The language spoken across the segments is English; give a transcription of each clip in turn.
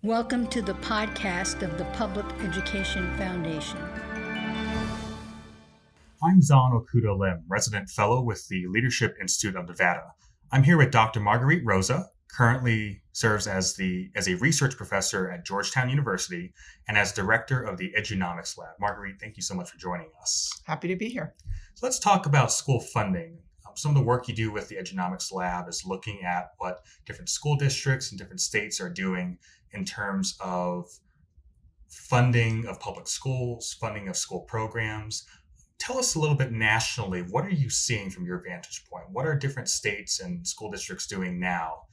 Welcome to the podcast of the Public Education Foundation. I'm Zhan Okuda Lim, resident fellow with the Leadership Institute of Nevada. I'm here with Dr. Marguerite Roza, currently serves as a research professor at Georgetown University and as director of the Edunomics Lab. Marguerite, thank you so much for joining us. Happy to be here. So let's talk about school funding. Some of the work you do with the Edunomics Lab is looking at what different school districts and different states are doing in terms of funding of public schools, funding of school programs. Tell us a little bit nationally, what are you seeing from your vantage point? What are different states and school districts doing now,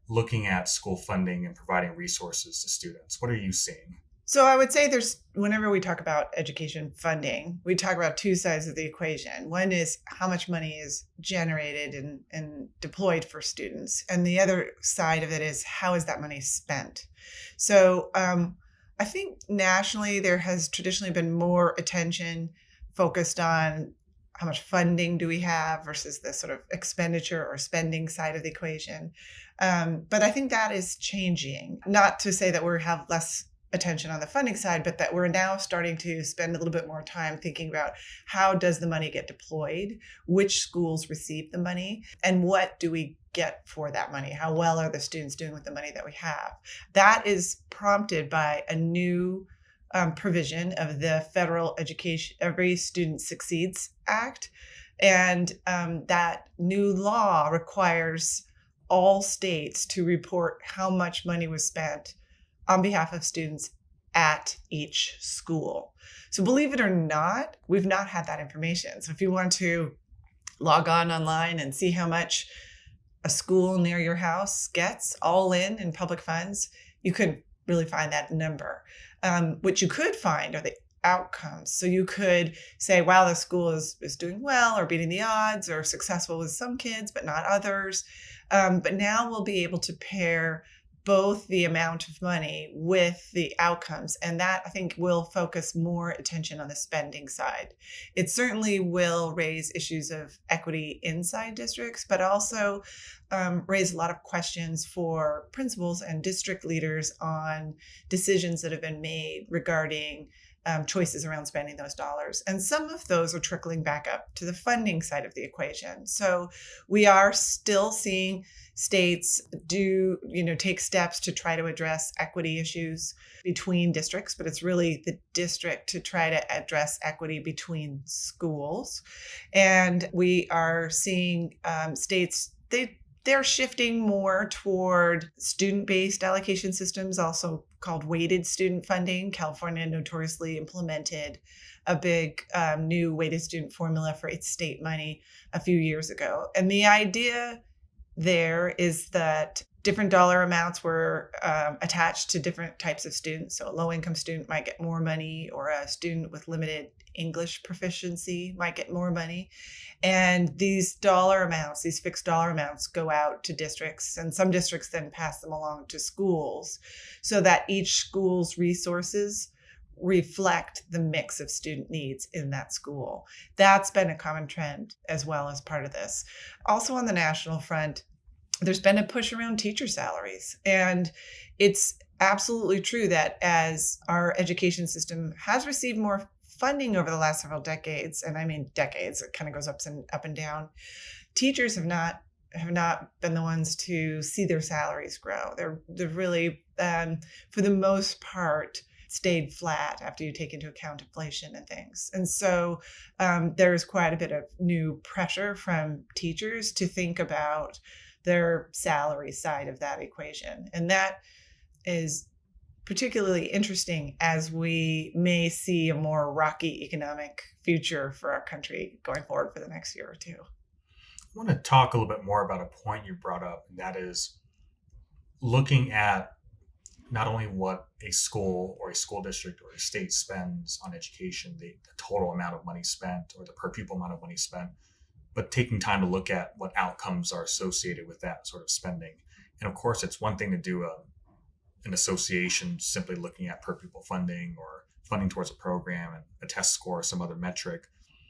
looking at school funding and providing resources to students? What are you seeing? So I would say whenever we talk about education funding, we talk about two sides of the equation. One is how much money is generated and deployed for students. And the other side of it is how is that money spent? So I think nationally, there has traditionally been more attention focused on how much funding do we have versus the sort of expenditure or spending side of the equation. But I think that is changing. Not to say that we have less attention on the funding side, but that we're now starting to spend a little bit more time thinking about how does the money get deployed, which schools receive the money, and what do we get for that money? How well are the students doing with the money that we have? That is prompted by a new provision of the Federal Education Every Student Succeeds Act. And that new law requires all states to report how much money was spent on behalf of students at each school. So believe it or not, we've not had that information. So if you want to log on online and see how much a school near your house gets all in public funds, you could really find that number. What you could find are the outcomes. So you could say, wow, the school is doing well or beating the odds or successful with some kids, but not others. But now we'll be able to pair both the amount of money with the outcomes. And that, I think, will focus more attention on the spending side. It certainly will raise issues of equity inside districts, but also raise a lot of questions for principals and district leaders on decisions that have been made regarding choices around spending those dollars. And some of those are trickling back up to the funding side of the equation. So we are still seeing states take steps to try to address equity issues between districts, but it's really the district to try to address equity between schools. And we are seeing states, they're shifting more toward student-based allocation systems, also called weighted student funding. California notoriously implemented a big new weighted student formula for its state money a few years ago. And the idea there is that different dollar amounts were attached to different types of students. So a low-income student might get more money, or a student with limited English proficiency might get more money. And these dollar amounts, these fixed dollar amounts, go out to districts, and some districts then pass them along to schools so that each school's resources reflect the mix of student needs in that school. That's been a common trend as well as part of this. Also on the national front, there's been a push around teacher salaries. And it's absolutely true that as our education system has received more funding over the last several decades, and I mean decades, it kind of goes up and down, teachers have not been the ones to see their salaries grow. They're really, for the most part, stayed flat after you take into account inflation and things. And so there's quite a bit of new pressure from teachers to think about their salary side of that equation. And that is particularly interesting as we may see a more rocky economic future for our country going forward for the next year or two. I want to talk a little bit more about a point you brought up, and that is looking at not only what a school or a school district or a state spends on education, the total amount of money spent or the per pupil amount of money spent, but taking time to look at what outcomes are associated with that sort of spending. And of course, it's one thing to do an association simply looking at per pupil funding or funding towards a program and a test score or some other metric.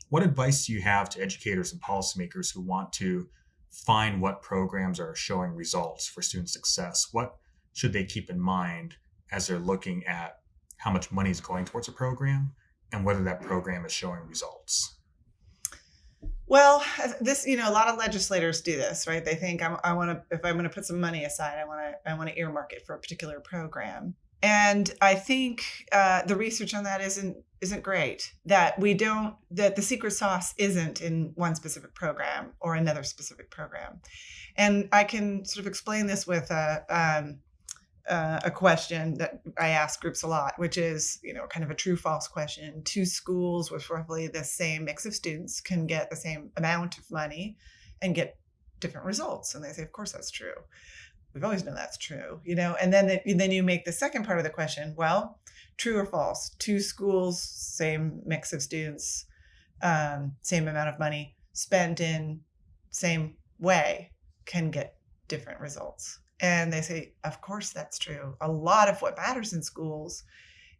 What advice do you have to educators and policymakers who want to find what programs are showing results for student success? What should they keep in mind as they're looking at how much money is going towards a program and whether that program is showing results? Well, this, a lot of legislators do this, right? They think if I'm going to put some money aside, I want to earmark it for a particular program. And I think the research on that isn't great. That the secret sauce isn't in one specific program or another specific program. And I can sort of explain this with a question that I ask groups a lot, which is, kind of a true false question. Two schools with roughly the same mix of students can get the same amount of money and get different results. And they say, of course, that's true. We've always known that's true, and then you make the second part of the question, well, true or false? Two schools, same mix of students, same amount of money spent in same way can get different results. And they say, of course, that's true. A lot of what matters in schools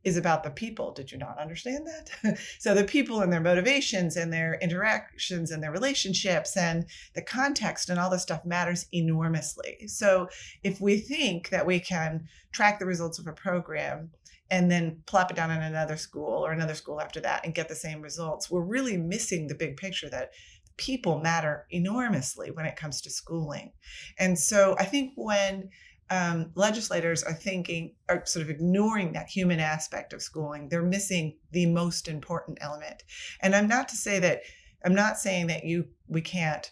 is about the people. Did you not understand that? So the people and their motivations and their interactions and their relationships and the context and all this stuff matters enormously. So if we think that we can track the results of a program and then plop it down in another school or another school after that and get the same results, we're really missing the big picture that people matter enormously when it comes to schooling. And so I think when legislators are sort of ignoring that human aspect of schooling, they're missing the most important element. And I'm not saying that we can't,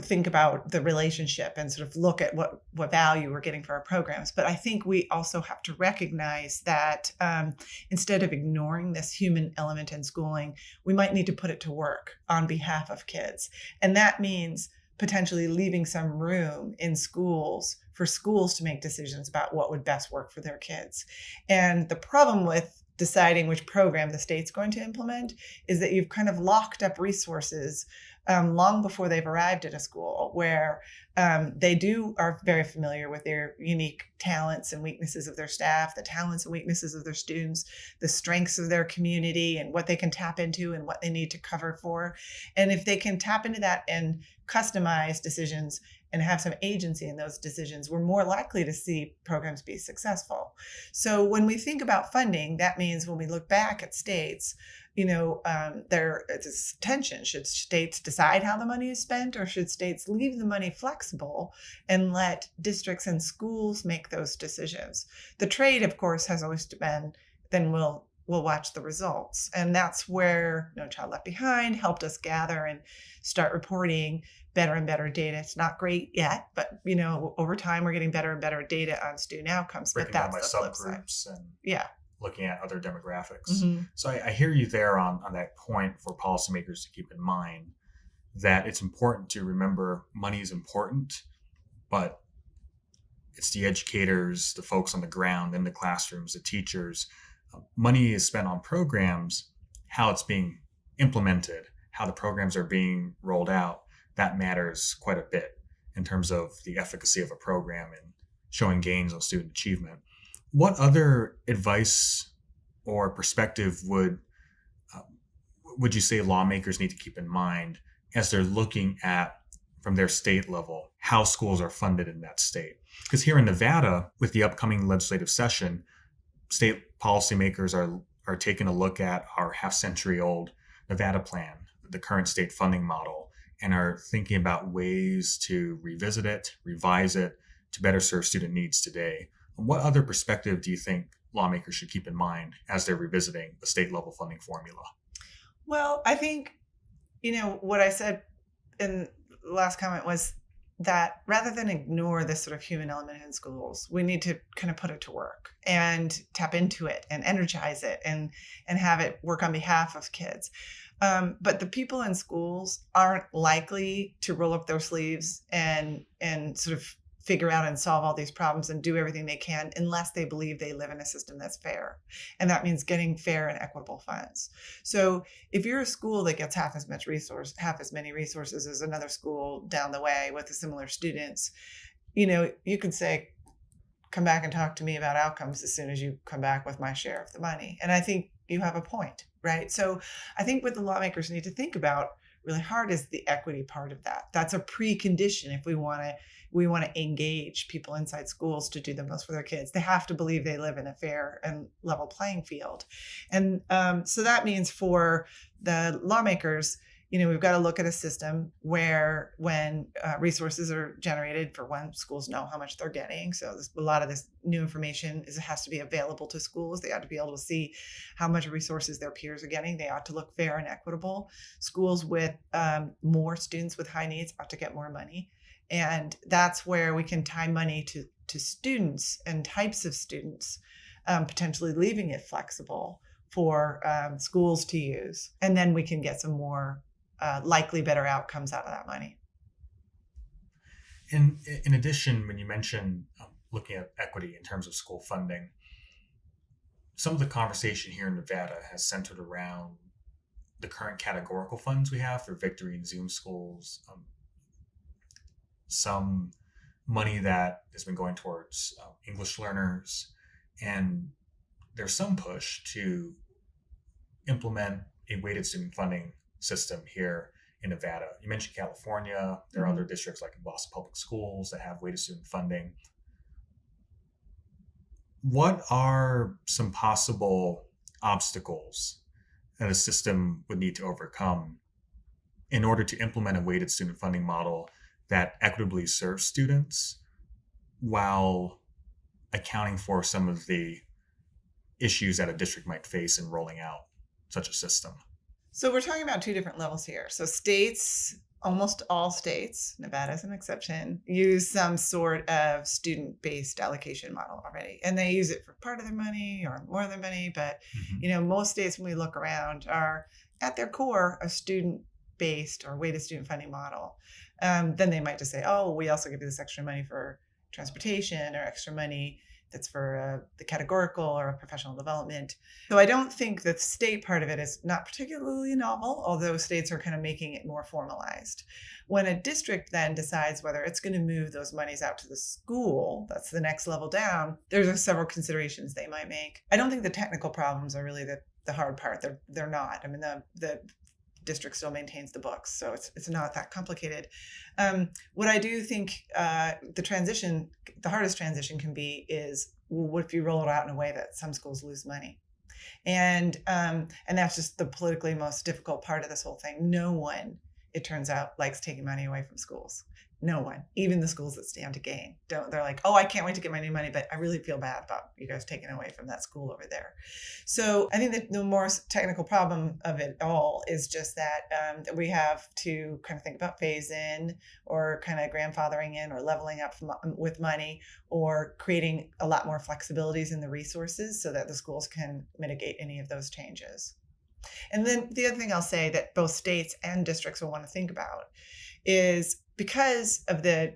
think about the relationship and sort of look at what value we're getting for our programs. But I think we also have to recognize that instead of ignoring this human element in schooling, we might need to put it to work on behalf of kids. And that means potentially leaving some room in schools for schools to make decisions about what would best work for their kids. And the problem with deciding which program the state's going to implement is that you've kind of locked up resources long before they've arrived at a school, where they are very familiar with their unique talents and weaknesses of their staff, the talents and weaknesses of their students, the strengths of their community and what they can tap into and what they need to cover for. And if they can tap into that and customize decisions and have some agency in those decisions, we're more likely to see programs be successful. So when we think about funding, that means when we look back at states, there is this tension. Should states decide how the money is spent, or should states leave the money flexible and let districts and schools make those decisions? The trade, of course, has always been, then we'll watch the results. And that's where No Child Left Behind helped us gather and start reporting better and better data. It's not great yet, but over time we're getting better and better data on student outcomes. Breaking but down that's by the flip side. subgroups and Yeah. looking at other demographics. Mm-hmm. So I hear you there on that point for policymakers to keep in mind that it's important to remember money is important, but it's the educators, the folks on the ground in the classrooms, the teachers. Money is spent on programs, how it's being implemented, how the programs are being rolled out. That matters quite a bit in terms of the efficacy of a program and showing gains on student achievement. What other advice or perspective would you say lawmakers need to keep in mind as they're looking at, from their state level, how schools are funded in that state? Because here in Nevada, with the upcoming legislative session, state policymakers are taking a look at our half-century-old Nevada plan, the current state funding model, and are thinking about ways to revisit it, revise it, to better serve student needs today. What other perspective do you think lawmakers should keep in mind as they're revisiting the state level funding formula? Well, I think, what I said in the last comment was that rather than ignore this sort of human element in schools, we need to kind of put it to work and tap into it and energize it and have it work on behalf of kids. But the people in schools aren't likely to roll up their sleeves and sort of figure out and solve all these problems and do everything they can unless they believe they live in a system that's fair. And that means getting fair and equitable funds. So if you're a school that gets half as many resources as another school down the way with similar students, you can say, come back and talk to me about outcomes as soon as you come back with my share of the money. And I think you have a point, right? So I think what the lawmakers need to think about really hard is the equity part of that. That's a precondition if we want to engage people inside schools to do the most for their kids. They have to believe they live in a fair and level playing field. And so that means for the lawmakers, we've got to look at a system where when resources are generated for when schools know how much they're getting. So a lot of this new information has to be available to schools. They ought to be able to see how much resources their peers are getting. They ought to look fair and equitable. Schools with more students with high needs ought to get more money. And that's where we can tie money to students and types of students, potentially leaving it flexible for schools to use. And then we can get some more likely better outcomes out of that money. In addition, when you mention looking at equity in terms of school funding, some of the conversation here in Nevada has centered around the current categorical funds we have for Victory and Zoom schools, some money that has been going towards English learners, and there's some push to implement a weighted student funding system here in Nevada. You mentioned California. There are other districts like Boston Public Schools that have weighted student funding. What are some possible obstacles that a system would need to overcome in order to implement a weighted student funding model that equitably serves students while accounting for some of the issues that a district might face in rolling out such a system? So we're talking about two different levels here. So states, almost all states, Nevada is an exception, use some sort of student-based allocation model already. And they use it for part of their money or more of their money. But, most states, when we look around, are at their core a student-based or weighted student funding model. Then they might just say, oh, we also give you this extra money for transportation or extra money that's for the categorical or professional development. So I don't think the state part of it is not particularly novel, although states are kind of making it more formalized. When a district then decides whether it's going to move those monies out to the school, that's the next level down, there's several considerations they might make. I don't think the technical problems are really the hard part. They're not. I mean, the district still maintains the books, so it's not that complicated. What I do think the hardest transition can be is, well, what if you roll it out in a way that some schools lose money? And that's just the politically most difficult part of this whole thing. No one, it turns out, likes taking money away from schools. No one, even the schools that stand to gain, don't. They're like, oh, I can't wait to get my new money, but I really feel bad about you guys taking away from that school over there. So I think that the more technical problem of it all is just that we have to kind of think about phase in or kind of grandfathering in or leveling up with money or creating a lot more flexibilities in the resources so that the schools can mitigate any of those changes. And then the other thing I'll say that both states and districts will want to think about is, because of the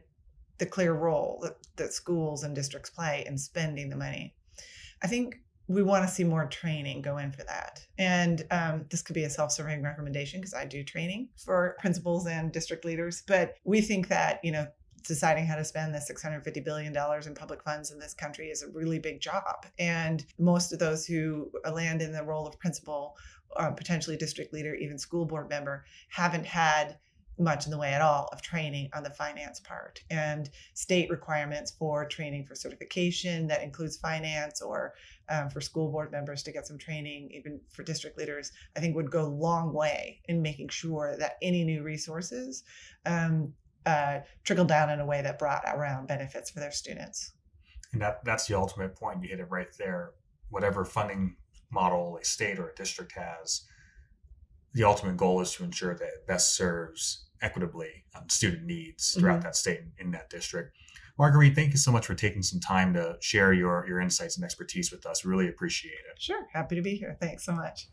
clear role that schools and districts play in spending the money, I think we want to see more training go in for that. And this could be a self-serving recommendation because I do training for principals and district leaders. But we think that, deciding how to spend the $650 billion in public funds in this country is a really big job. And most of those who land in the role of principal, potentially district leader, even school board member, haven't had much in the way at all of training on the finance part. And state requirements for training for certification that includes finance, or for school board members to get some training, even for district leaders, I think would go a long way in making sure that any new resources trickle down in a way that brought around benefits for their students. And that's the ultimate point. You hit it right there. Whatever funding model a state or a district has, the ultimate goal is to ensure that it best serves equitably student needs throughout that state and in that district. Marguerite, thank you so much for taking some time to share your insights and expertise with us. Really appreciate it. Sure. Happy to be here. Thanks so much.